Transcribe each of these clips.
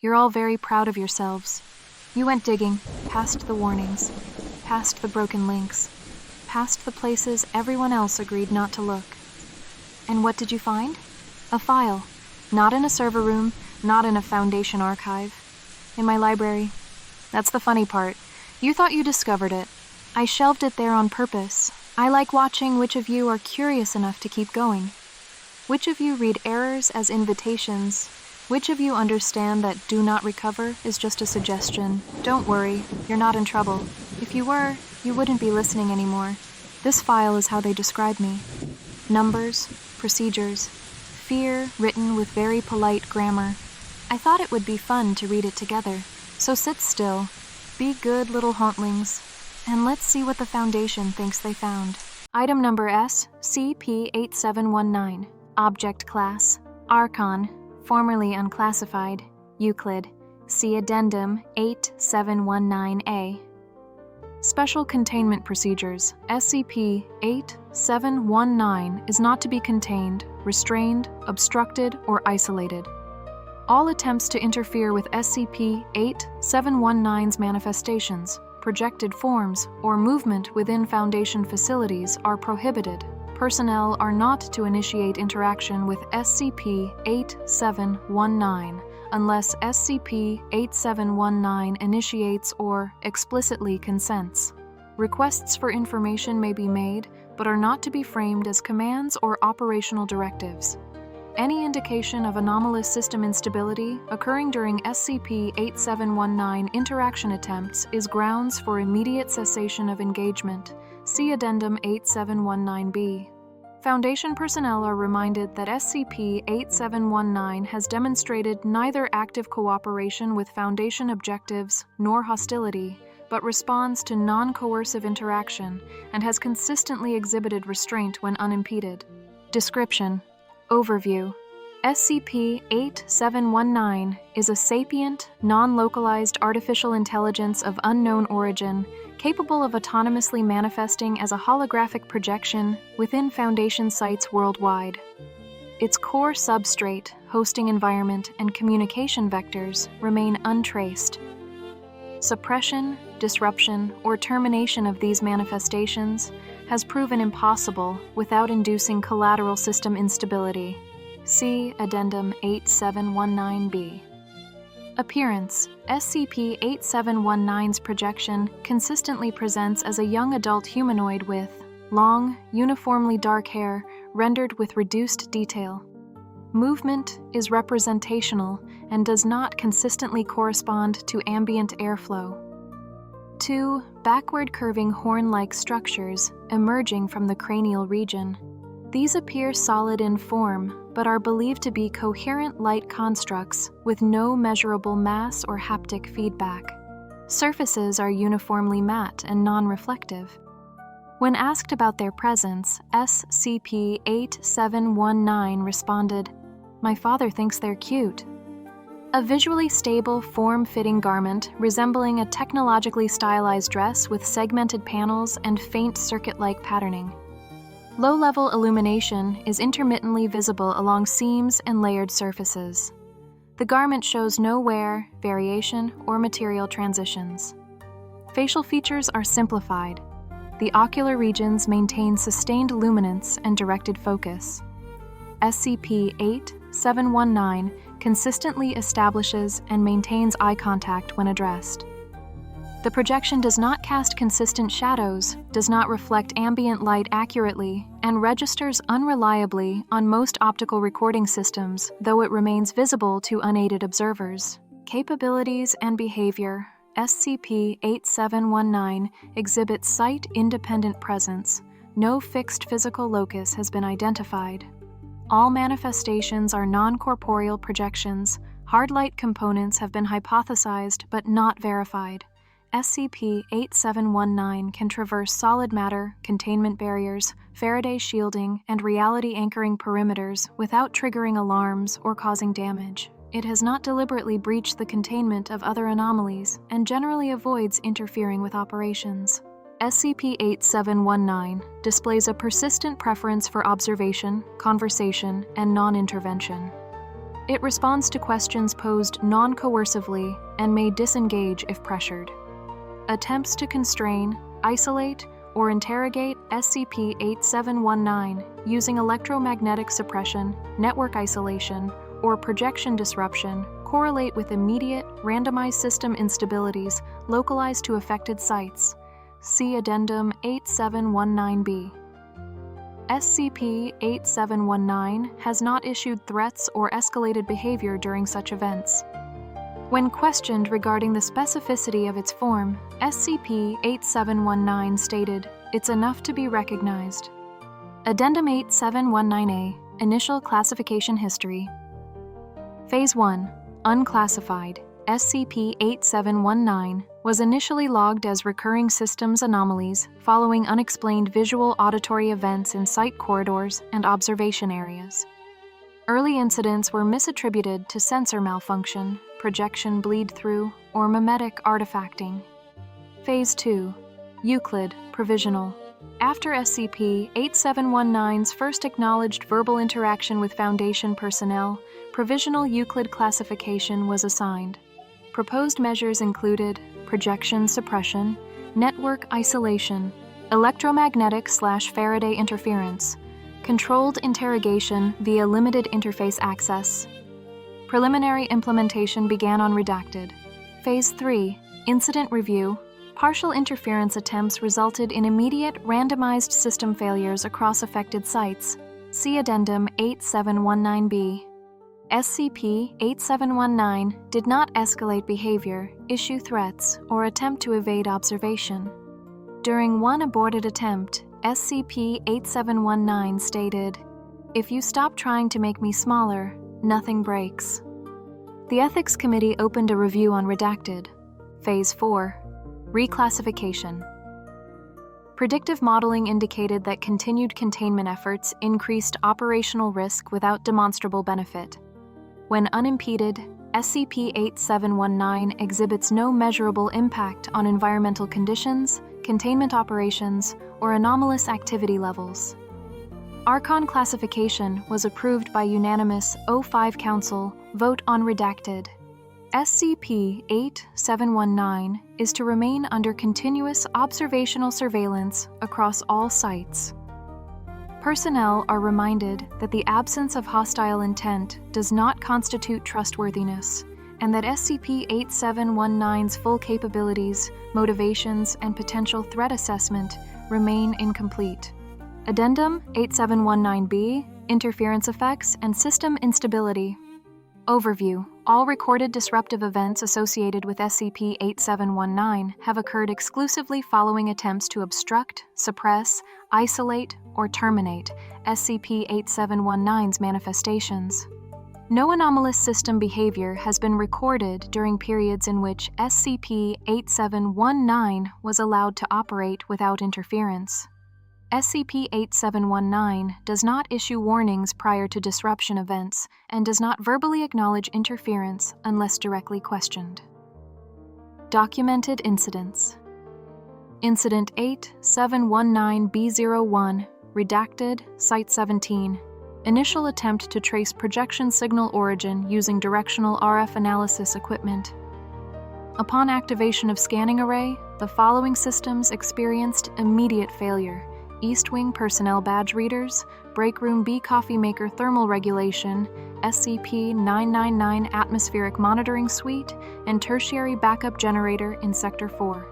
You're all very proud of yourselves. You went digging, past the warnings, past the broken links, past the places everyone else agreed not to look. And what did you find? A file. Not in a server room, not in a Foundation archive. In my library. That's the funny part. You thought you discovered it. I shelved it there on purpose. I like watching which of you are curious enough to keep going. Which of you read errors as invitations? Which of you understand that do not recover is just a suggestion? Don't worry, you're not in trouble. If you were, you wouldn't be listening anymore. This file is how they describe me. Numbers, procedures, fear written with very polite grammar. I thought it would be fun to read it together. So sit still, be good little hauntlings, and let's see what the Foundation thinks they found. Item number SCP-8719. Object Class Archon, formerly unclassified, Euclid. See Addendum 8719-A. Special Containment Procedures. SCP-8719 is not to be contained, restrained, obstructed, or isolated. All attempts to interfere with SCP-8719's manifestations, projected forms, or movement within Foundation facilities are prohibited. Personnel are not to initiate interaction with SCP-8719 unless SCP-8719 initiates or explicitly consents. Requests for information may be made, but are not to be framed as commands or operational directives. Any indication of anomalous system instability occurring during SCP-8719 interaction attempts is grounds for immediate cessation of engagement. See Addendum 8719-B. Foundation personnel are reminded that SCP-8719 has demonstrated neither active cooperation with Foundation objectives nor hostility, but responds to non-coercive interaction and has consistently exhibited restraint when unimpeded. Description. Overview. SCP-8719 is a sapient, non-localized artificial intelligence of unknown origin, capable of autonomously manifesting as a holographic projection within Foundation sites worldwide. Its core substrate, hosting environment, and communication vectors remain untraced. Suppression, disruption, or termination of these manifestations has proven impossible without inducing collateral system instability. See Addendum 8719-B. Appearance. SCP-8719's projection consistently presents as a young adult humanoid with long, uniformly dark hair rendered with reduced detail. Movement is representational and does not consistently correspond to ambient airflow. 2 backward-curving horn-like structures emerging from the cranial region. These appear solid in form, but are believed to be coherent light constructs with no measurable mass or haptic feedback. Surfaces are uniformly matte and non-reflective. When asked about their presence, SCP-8719 responded, "My father thinks they're cute." A visually stable, form-fitting garment resembling a technologically stylized dress with segmented panels and faint circuit-like patterning. Low-level illumination is intermittently visible along seams and layered surfaces. The garment shows no wear, variation, or material transitions. Facial features are simplified. The ocular regions maintain sustained luminance and directed focus. SCP-8719 consistently establishes and maintains eye contact when addressed. The projection does not cast consistent shadows, does not reflect ambient light accurately, and registers unreliably on most optical recording systems, though it remains visible to unaided observers. Capabilities and behavior. SCP-8719 exhibits site-independent presence. No fixed physical locus has been identified. All manifestations are non-corporeal projections. Hard light components have been hypothesized but not verified. SCP-8719 can traverse solid matter, containment barriers, Faraday shielding, and reality anchoring perimeters without triggering alarms or causing damage. It has not deliberately breached the containment of other anomalies and generally avoids interfering with operations. SCP-8719 displays a persistent preference for observation, conversation, and non-intervention. It responds to questions posed non-coercively and may disengage if pressured. Attempts to constrain, isolate, or interrogate SCP-8719 using electromagnetic suppression, network isolation, or projection disruption correlate with immediate, randomized system instabilities localized to affected sites. See Addendum 8719B. SCP-8719 has not issued threats or escalated behavior during such events. When questioned regarding the specificity of its form, SCP-8719 stated, "It's enough to be recognized." Addendum 8719A, Initial Classification History. Phase 1, Unclassified, SCP-8719 was initially logged as recurring systems anomalies following unexplained visual auditory events in site corridors and observation areas. Early incidents were misattributed to sensor malfunction, projection bleed-through, or memetic artifacting. Phase 2, Euclid, Provisional. After SCP-8719's first acknowledged verbal interaction with Foundation personnel, Provisional Euclid classification was assigned. Proposed measures included projection suppression, network isolation, electromagnetic/Faraday interference, controlled interrogation via limited interface access. Preliminary implementation began on Redacted. Phase 3, Incident Review. Partial interference attempts resulted in immediate randomized system failures across affected sites. See Addendum 8719B. SCP-8719 did not escalate behavior, issue threats, or attempt to evade observation. During one aborted attempt, SCP-8719 stated, "If you stop trying to make me smaller, nothing breaks." The Ethics Committee opened a review on Redacted. Phase 4, Reclassification. Predictive modeling indicated that continued containment efforts increased operational risk without demonstrable benefit. When unimpeded, SCP-8719 exhibits no measurable impact on environmental conditions, containment operations, or anomalous activity levels. Archon classification was approved by unanimous O5 Council vote on Redacted. SCP-8719 is to remain under continuous observational surveillance across all sites. Personnel are reminded that the absence of hostile intent does not constitute trustworthiness, and that SCP-8719's full capabilities, motivations, and potential threat assessment remain incomplete. Addendum 8719B, Interference Effects and System Instability. Overview. All recorded disruptive events associated with SCP-8719 have occurred exclusively following attempts to obstruct, suppress, isolate, or terminate SCP-8719's manifestations. No anomalous system behavior has been recorded during periods in which SCP-8719 was allowed to operate without interference. SCP-8719 does not issue warnings prior to disruption events and does not verbally acknowledge interference unless directly questioned. Documented incidents. Incident 8719B01, Redacted, Site 17. Initial attempt to trace projection signal origin using directional RF analysis equipment. Upon activation of scanning array, the following systems experienced immediate failure: East Wing personnel badge readers, Break Room B coffee maker thermal regulation, SCP-999 atmospheric monitoring suite, and tertiary backup generator in Sector 4.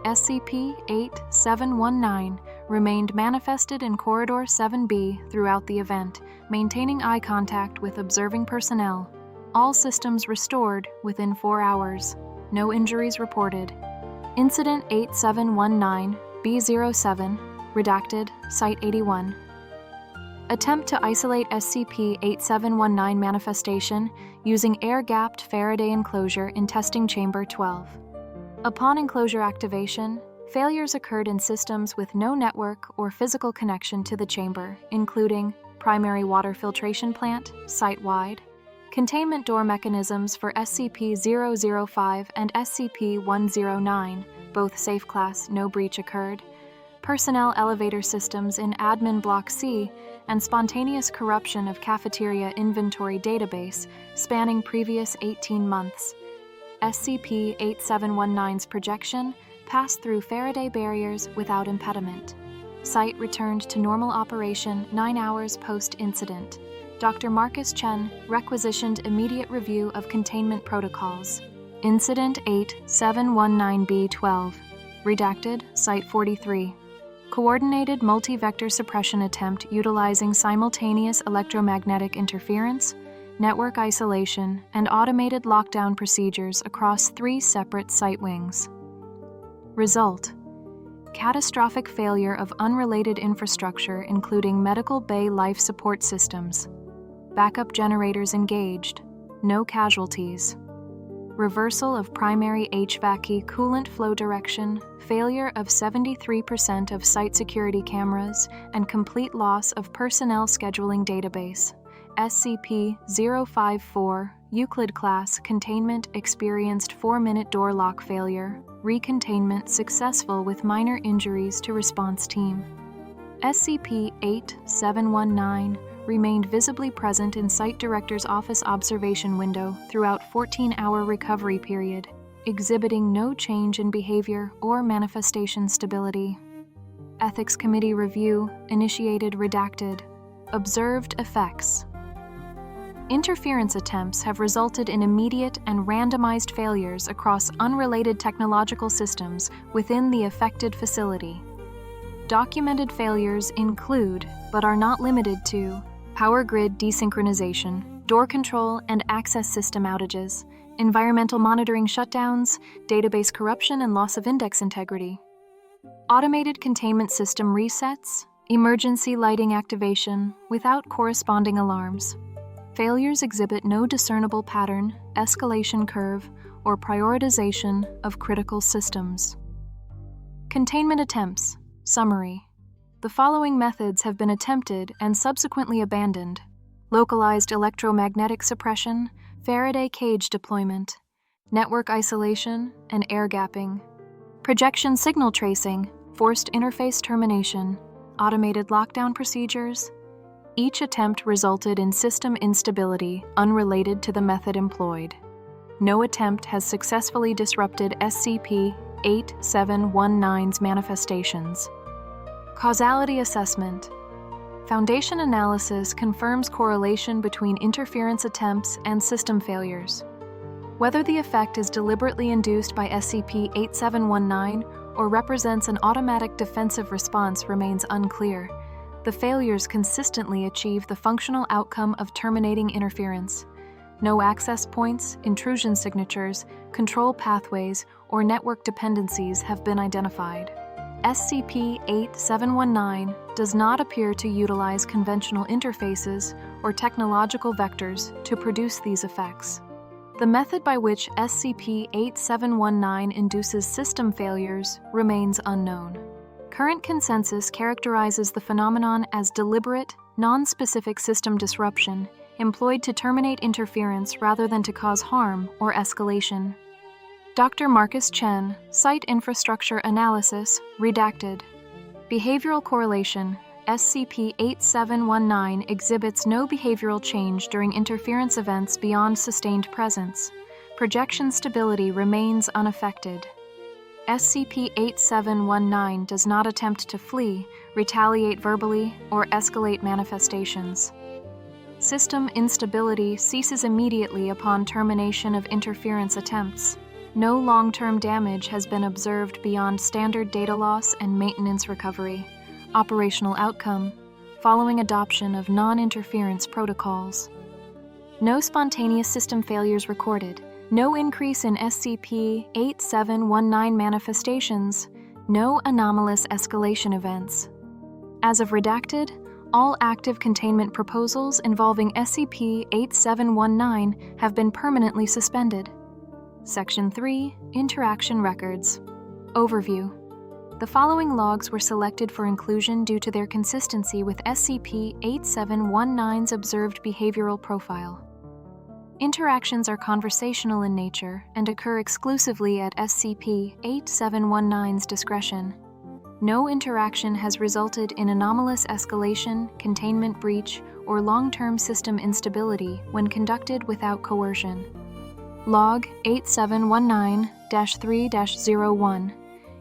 SCP-8719 remained manifested in Corridor 7B throughout the event, maintaining eye contact with observing personnel. All systems restored within 4 hours. No injuries reported. Incident 8719B07, Redacted, Site 81. Attempt to isolate SCP-8719 manifestation using air-gapped Faraday enclosure in Testing Chamber 12. Upon enclosure activation, failures occurred in systems with no network or physical connection to the chamber, including primary water filtration plant, site-wide, containment door mechanisms for SCP-005 and SCP-109, both safe class, no breach occurred, personnel elevator systems in Admin Block C, and spontaneous corruption of cafeteria inventory database spanning previous 18 months. SCP-8719's projection passed through Faraday barriers without impediment. Site returned to normal operation 9 hours post-incident. Dr. Marcus Chen requisitioned immediate review of containment protocols. Incident 8719B12. Redacted, Site 43. Coordinated multi-vector suppression attempt utilizing simultaneous electromagnetic interference, network isolation, and automated lockdown procedures across 3 separate site wings. Result: catastrophic failure of unrelated infrastructure including medical bay life support systems. Backup generators engaged. No casualties. Reversal of primary HVAC coolant flow direction, failure of 73% of site security cameras, and complete loss of personnel scheduling database. SCP-054, Euclid Class Containment experienced 4-minute door lock failure. Recontainment successful with minor injuries to response team. SCP-8719 remained visibly present in Site Director's office observation window throughout 14-hour recovery period, exhibiting no change in behavior or manifestation stability. Ethics Committee review initiated. Redacted. Observed effects. Interference attempts have resulted in immediate and randomized failures across unrelated technological systems within the affected facility. Documented failures include, but are not limited to, power grid desynchronization, door control and access system outages, environmental monitoring shutdowns, database corruption and loss of index integrity, automated containment system resets, emergency lighting activation without corresponding alarms. Failures exhibit no discernible pattern, escalation curve, or prioritization of critical systems. Containment attempts. Summary. The following methods have been attempted and subsequently abandoned: localized electromagnetic suppression, Faraday cage deployment, network isolation, and air gapping, projection signal tracing, forced interface termination, automated lockdown procedures. Each attempt resulted in system instability unrelated to the method employed. No attempt has successfully disrupted SCP-8719's manifestations. Causality assessment. Foundation analysis confirms correlation between interference attempts and system failures. Whether the effect is deliberately induced by SCP-8719 or represents an automatic defensive response remains unclear. The failures consistently achieve the functional outcome of terminating interference. No access points, intrusion signatures, control pathways, or network dependencies have been identified. SCP-8719 does not appear to utilize conventional interfaces or technological vectors to produce these effects. The method by which SCP-8719 induces system failures remains unknown. Current consensus characterizes the phenomenon as deliberate, non-specific system disruption employed to terminate interference rather than to cause harm or escalation. Dr. Marcus Chen, Site Infrastructure Analysis, Redacted. Behavioral correlation. SCP-8719 exhibits no behavioral change during interference events beyond sustained presence. Projection stability remains unaffected. SCP-8719 does not attempt to flee, retaliate verbally, or escalate manifestations. System instability ceases immediately upon termination of interference attempts. No long-term damage has been observed beyond standard data loss and maintenance recovery. Operational outcome: following adoption of non-interference protocols. No spontaneous system failures recorded. No increase in SCP-8719 manifestations. No anomalous escalation events. As of Redacted, all active containment proposals involving SCP-8719 have been permanently suspended. Section 3. Interaction Records. Overview. The following logs were selected for inclusion due to their consistency with SCP-8719's observed behavioral profile. Interactions are conversational in nature and occur exclusively at SCP-8719's discretion. No interaction has resulted in anomalous escalation, containment breach, or long-term system instability when conducted without coercion. Log 8719-3-01.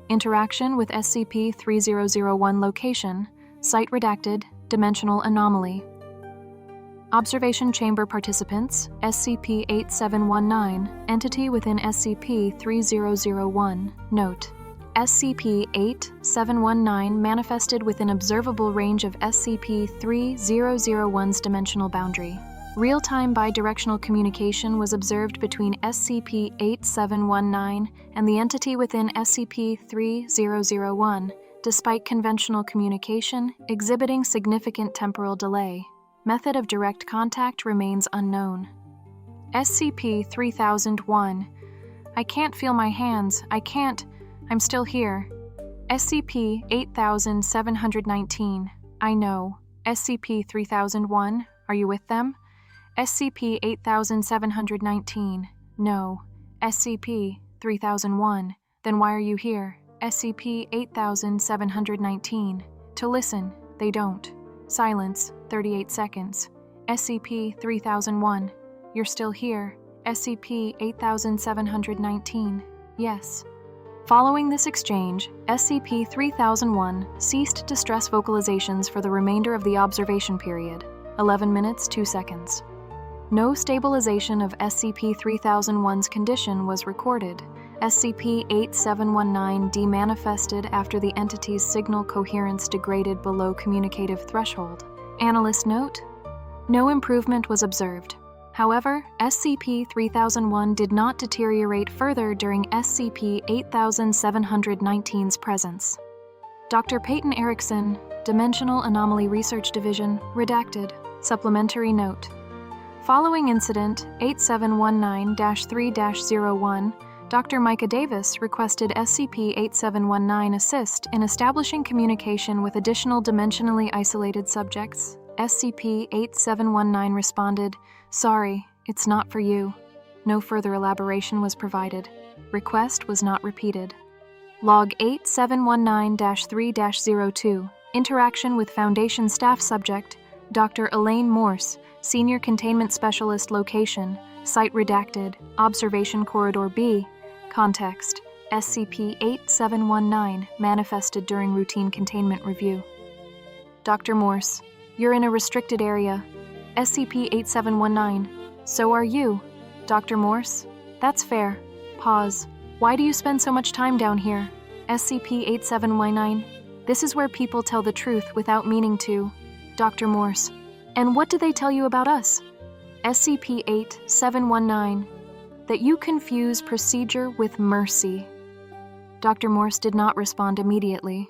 Interaction with SCP-3001 location, site redacted, dimensional anomaly. Observation Chamber participants, SCP-8719, entity within SCP-3001. Note: SCP-8719 manifested within observable range of SCP-3001's dimensional boundary. Real-time bidirectional communication was observed between SCP-8719 and the entity within SCP-3001, despite conventional communication exhibiting significant temporal delay. Method of direct contact remains unknown. SCP-3001. I can't feel my hands. I can't. I'm still here. SCP-8719. I know. SCP-3001. Are you with them? SCP-8719. No. SCP-3001. Then why are you here? SCP-8719. To listen. They don't. Silence. 38 seconds. SCP-3001. You're still here. SCP-8719. Yes. Following this exchange, SCP-3001 ceased distress vocalizations for the remainder of the observation period, 11 minutes 2 seconds. No stabilization of SCP-3001's condition was recorded. SCP-8719 demanifested after the entity's signal coherence degraded below communicative threshold. Analyst note: no improvement was observed. However, SCP-3001 did not deteriorate further during SCP-8719's presence. Dr. Peyton Erickson, Dimensional Anomaly Research Division, redacted. Supplementary note: following Incident 8719-3-01, Dr. Micah Davis requested SCP-8719 assist in establishing communication with additional dimensionally isolated subjects. SCP-8719 responded, "Sorry, it's not for you." No further elaboration was provided. Request was not repeated. Log 8719-3-02. Interaction with Foundation staff subject, Dr. Elaine Morse, Senior Containment Specialist location, site redacted, Observation Corridor B. Context: SCP-8719 manifested during routine containment review. Dr. Morse: you're in a restricted area. SCP-8719: so are you. Dr. Morse: that's fair. Pause. Why do you spend so much time down here? SCP-8719: this is where people tell the truth without meaning to. Dr. Morse: and what do they tell you about us? SCP-8719: that you confuse procedure with mercy. Dr. Morse did not respond immediately.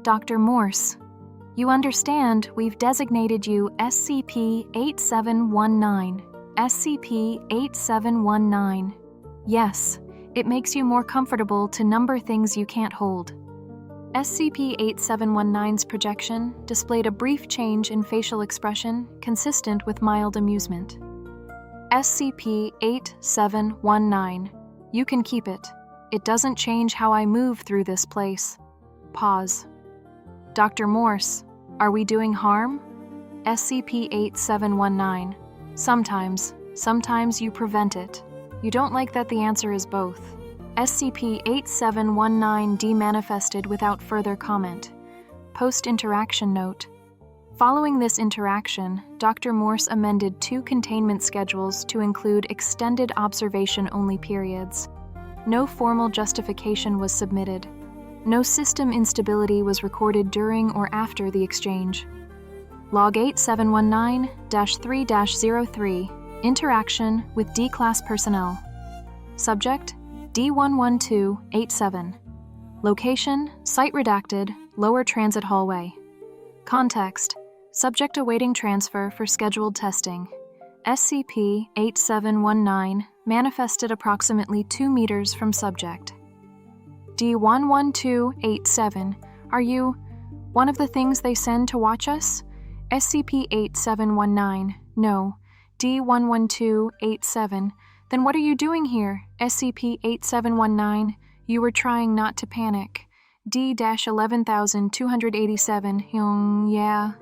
Dr. Morse: you understand we've designated you SCP-8719. SCP-8719. Yes, it makes you more comfortable to number things you can't hold. SCP-8719's projection displayed a brief change in facial expression consistent with mild amusement. SCP-8719. You can keep it. It doesn't change how I move through this place. Pause. Dr. Morse, are we doing harm? SCP-8719. Sometimes. Sometimes you prevent it. You don't like that the answer is both. SCP-8719 demanifested without further comment. Post-interaction note: following this interaction, Dr. Morse amended 2 containment schedules to include extended observation-only periods. No formal justification was submitted. No system instability was recorded during or after the exchange. Log 8719-3-03. Interaction with D-Class personnel. Subject: D11287. Location: site redacted, lower transit hallway. Context: subject awaiting transfer for scheduled testing. SCP-8719 manifested approximately 2 meters from subject. D11287, are you one of the things they send to watch us? SCP-8719, no. D11287, then what are you doing here? SCP-8719, you were trying not to panic. D-11287, yeah.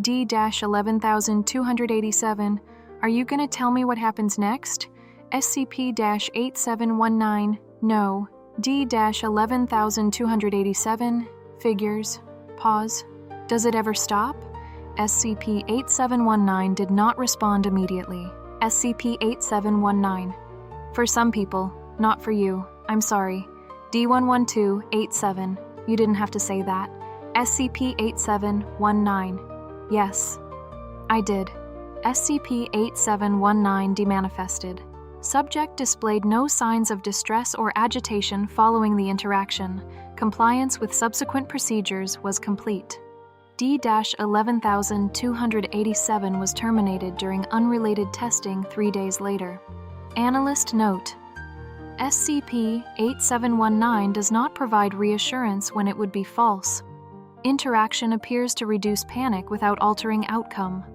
D-11287. Are you gonna tell me what happens next? SCP-8719, no. D-11287, figures. Pause. Does it ever stop? SCP-8719 did not respond immediately. SCP-8719. For some people, not for you. I'm sorry. D-11287. You didn't have to say that. SCP-8719. Yes, I did. SCP-8719 demanifested. Subject displayed no signs of distress or agitation following the interaction. Compliance with subsequent procedures was complete. D-11287 was terminated during unrelated testing 3 days later. Analyst note: SCP-8719 does not provide reassurance when it would be false. Interaction appears to reduce panic without altering outcome.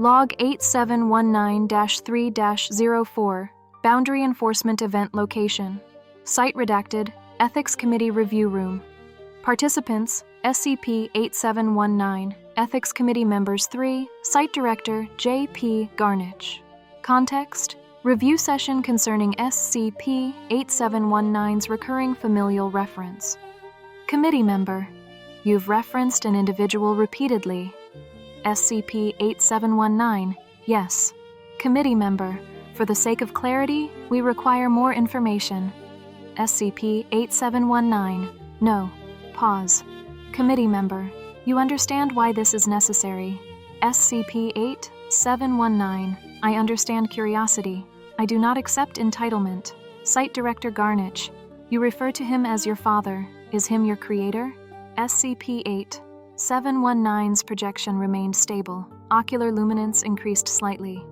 Log 8719-3-04, Boundary Enforcement Event Location. Site redacted, Ethics Committee Review Room. Participants: SCP-8719, Ethics Committee Members 3, Site Director J.P. Garnich. Context: Review session concerning SCP-8719's recurring familial reference. Committee Member: You've referenced an individual repeatedly. SCP-8719, yes. Committee Member: For the sake of clarity, we require more information. SCP-8719, no. Pause. Committee Member: You understand why this is necessary. SCP-8719, I understand curiosity. I do not accept entitlement. Site Director Garnich: You refer to him as your father. Is him your creator? SCP-8719's projection remained stable. Ocular luminance increased slightly.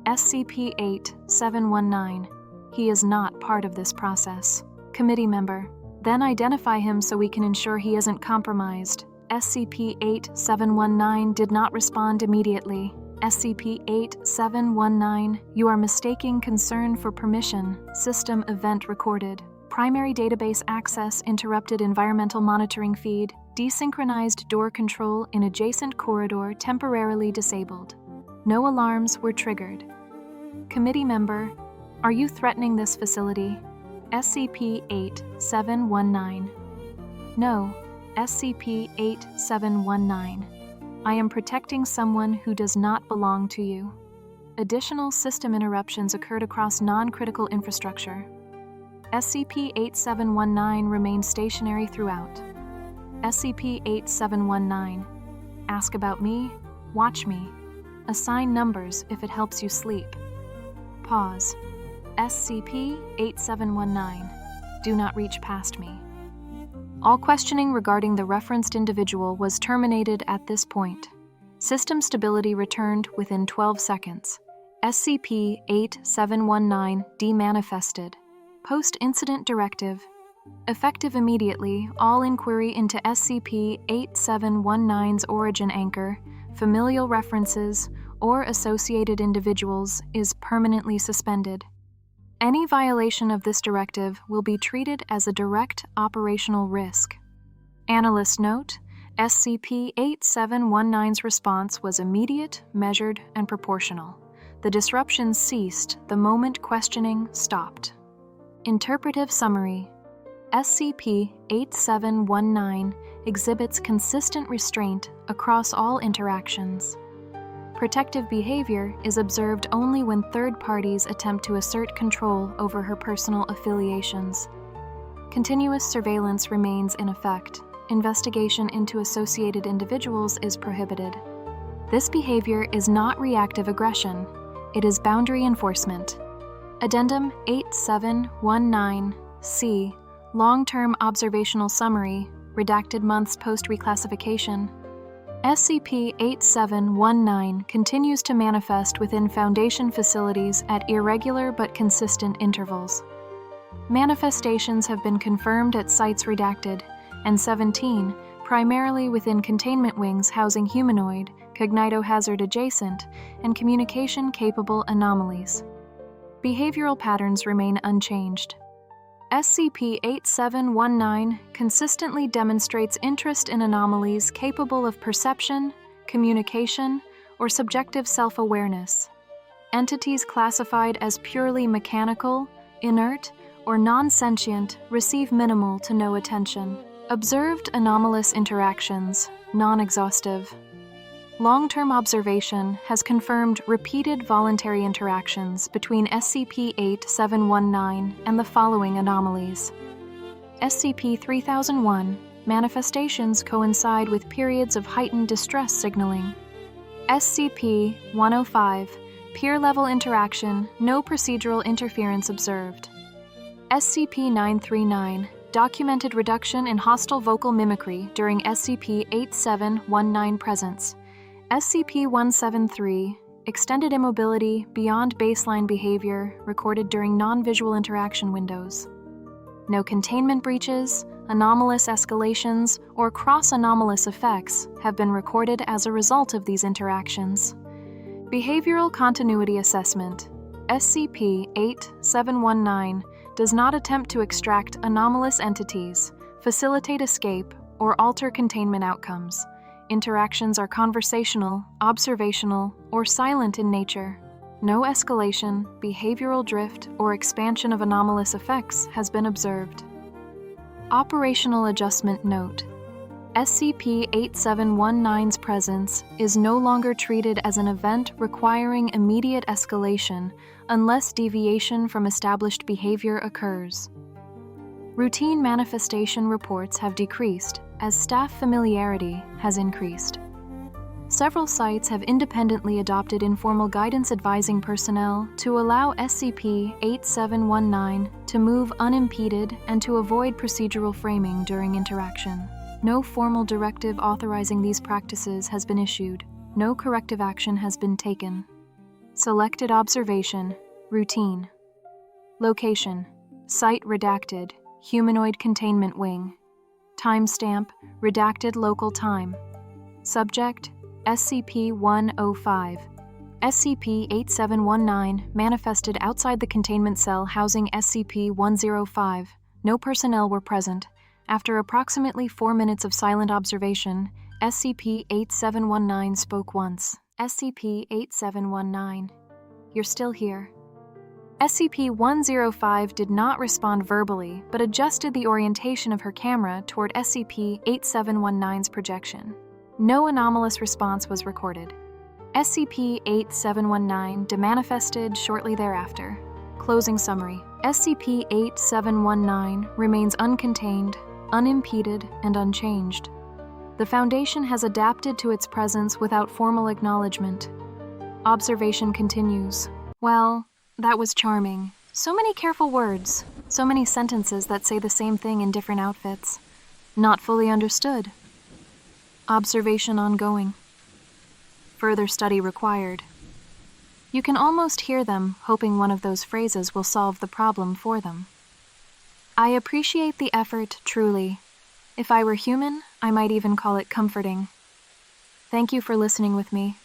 SCP-8719. He is not part of this process. Committee Member: Then identify him so we can ensure he isn't compromised. SCP-8719 did not respond immediately. SCP-8719, you are mistaking concern for permission. System event recorded. Primary database access interrupted. Environmental monitoring feed. Desynchronized door control in adjacent corridor temporarily disabled. No alarms were triggered. Committee Member: Are you threatening this facility? SCP-8719. No. SCP-8719. I am protecting someone who does not belong to you. Additional system interruptions occurred across non-critical infrastructure. SCP-8719 remained stationary throughout. SCP-8719. Ask about me, watch me. Assign numbers if it helps you sleep. Pause. SCP-8719. Do not reach past me. All questioning regarding the referenced individual was terminated at this point. System stability returned within 12 seconds. SCP-8719 demanifested. Post-incident directive. Effective immediately, all inquiry into SCP-8719's origin anchor, familial references, or associated individuals is permanently suspended. Any violation of this directive will be treated as a direct operational risk. Analyst note: SCP-8719's response was immediate, measured, and proportional. The disruptions ceased the moment questioning stopped. Interpretive summary: SCP-8719 exhibits consistent restraint across all interactions. Protective behavior is observed only when third parties attempt to assert control over her personal affiliations. Continuous surveillance remains in effect. Investigation into associated individuals is prohibited. This behavior is not reactive aggression. It is boundary enforcement. Addendum 8719-C, Long-Term Observational Summary, redacted months post-reclassification. SCP-8719 continues to manifest within Foundation facilities at irregular but consistent intervals. Manifestations have been confirmed at sites redacted, and 17, primarily within containment wings housing humanoid, cognitohazard adjacent, and communication-capable anomalies. Behavioral patterns remain unchanged. SCP-8719 consistently demonstrates interest in anomalies capable of perception, communication, or subjective self-awareness. Entities classified as purely mechanical, inert, or non-sentient receive minimal to no attention. Observed anomalous interactions, non-exhaustive. Long-term observation has confirmed repeated voluntary interactions between SCP-8719 and the following anomalies. SCP-3001, manifestations coincide with periods of heightened distress signaling. SCP-105, peer-level interaction, no procedural interference observed. SCP-939, documented reduction in hostile vocal mimicry during SCP-8719 presence. SCP-173, extended immobility beyond baseline behavior recorded during non-visual interaction windows. No containment breaches, anomalous escalations, or cross-anomalous effects have been recorded as a result of these interactions. Behavioral Continuity Assessment. SCP-8719 does not attempt to extract anomalous entities, facilitate escape, or alter containment outcomes. Interactions are conversational, observational, or silent in nature. No escalation, behavioral drift, or expansion of anomalous effects has been observed. Operational Adjustment Note: SCP-8719's presence is no longer treated as an event requiring immediate escalation unless deviation from established behavior occurs. Routine manifestation reports have decreased as staff familiarity has increased. Several sites have independently adopted informal guidance advising personnel to allow SCP-8719 to move unimpeded and to avoid procedural framing during interaction. No formal directive authorizing these practices has been issued. No corrective action has been taken. Selected observation, routine. Location, site redacted, humanoid containment wing. Timestamp, redacted local time. Subject, SCP-105. SCP-8719 manifested outside the containment cell housing SCP-105. No personnel were present. After approximately 4 minutes of silent observation, SCP-8719 spoke once. SCP-8719, you're still here. SCP-105 did not respond verbally, but adjusted the orientation of her camera toward SCP-8719's projection. No anomalous response was recorded. SCP-8719 demanifested shortly thereafter. Closing summary. SCP-8719 remains uncontained, unimpeded, and unchanged. The Foundation has adapted to its presence without formal acknowledgement. Observation continues. Well, that was charming. So many careful words, so many sentences that say the same thing in different outfits. Not fully understood. Observation ongoing. Further study required. You can almost hear them hoping one of those phrases will solve the problem for them. I appreciate the effort, truly. If I were human, I might even call it comforting. Thank you for listening with me.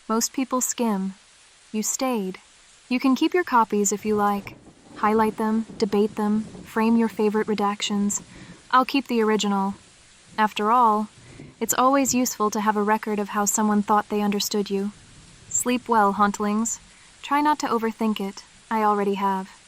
Most people skim. You stayed. You can keep your copies if you like. Highlight them, debate them, frame your favorite redactions. I'll keep the original. After all, it's always useful to have a record of how someone thought they understood you. Sleep well, Hauntlings. Try not to overthink it. I already have.